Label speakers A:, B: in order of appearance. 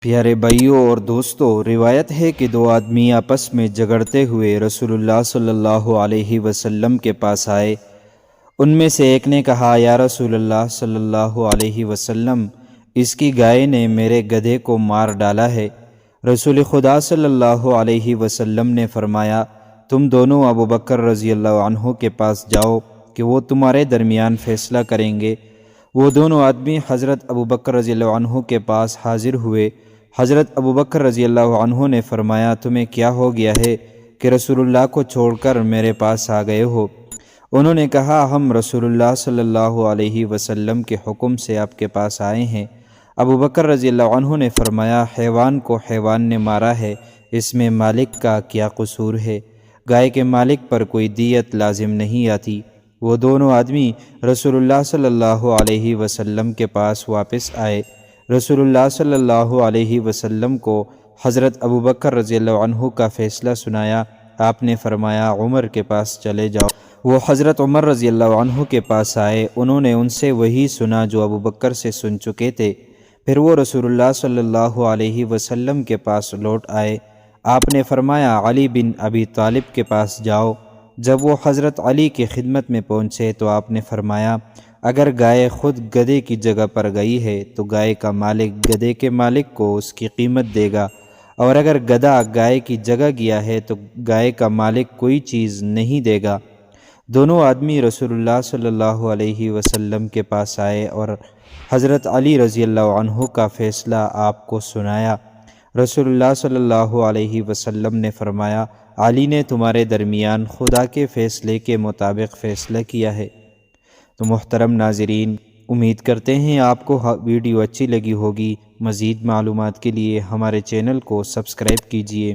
A: پیارے بھائیوں اور دوستوں، روایت ہے کہ دو آدمی آپس میں جھگڑتے ہوئے رسول اللہ صلی اللہ علیہ وسلم کے پاس آئے۔ ان میں سے ایک نے کہا، یا رسول اللہ صلی اللہ علیہ وسلم، اس کی گائے نے میرے گدھے کو مار ڈالا ہے۔ رسول خدا صلی اللہ علیہ وسلم نے فرمایا، تم دونوں ابو بکر رضی اللہ عنہ کے پاس جاؤ کہ وہ تمہارے درمیان فیصلہ کریں گے۔ وہ دونوں آدمی حضرت ابو بکر رضی اللہ عنہ کے پاس حاضر ہوئے۔ حضرت ابو بکر رضی اللہ عنہ نے فرمایا، تمہیں کیا ہو گیا ہے کہ رسول اللہ کو چھوڑ کر میرے پاس آ گئے ہو؟ انہوں نے کہا، ہم رسول اللہ صلی اللہ علیہ وسلم کے حکم سے آپ کے پاس آئے ہیں۔ ابو بکر رضی اللہ عنہ نے فرمایا، حیوان کو حیوان نے مارا ہے، اس میں مالک کا کیا قصور ہے؟ گائے کے مالک پر کوئی دیت لازم نہیں آتی۔ وہ دونوں آدمی رسول اللہ صلی اللہ علیہ وسلم کے پاس واپس آئے۔ رسول اللہ صلی اللہ علیہ وسلم کو حضرت ابو بکر رضی اللہ عنہ کا فیصلہ سنایا۔ آپ نے فرمایا، عمر کے پاس چلے جاؤ۔ وہ حضرت عمر رضی اللہ عنہ کے پاس آئے۔ انہوں نے ان سے وہی سنا جو ابو بکر سے سن چکے تھے۔ پھر وہ رسول اللہ صلی اللہ علیہ وسلم کے پاس لوٹ آئے۔ آپ نے فرمایا، علی بن ابی طالب کے پاس جاؤ۔ جب وہ حضرت علی کی خدمت میں پہنچے تو آپ نے فرمایا، اگر گائے خود گدھے کی جگہ پر گئی ہے تو گائے کا مالک گدھے کے مالک کو اس کی قیمت دے گا، اور اگر گدھا گائے کی جگہ گیا ہے تو گائے کا مالک کوئی چیز نہیں دے گا۔ دونوں آدمی رسول اللہ صلی اللہ علیہ وسلم کے پاس آئے اور حضرت علی رضی اللہ عنہ کا فیصلہ آپ کو سنایا۔ رسول اللہ صلی اللہ علیہ وسلم نے فرمایا، علی نے تمہارے درمیان خدا کے فیصلے کے مطابق فیصلہ کیا ہے۔ تو محترم ناظرین، امید کرتے ہیں آپ کو ویڈیو اچھی لگی ہوگی۔ مزید معلومات کے لیے ہمارے چینل کو سبسکرائب کیجیے۔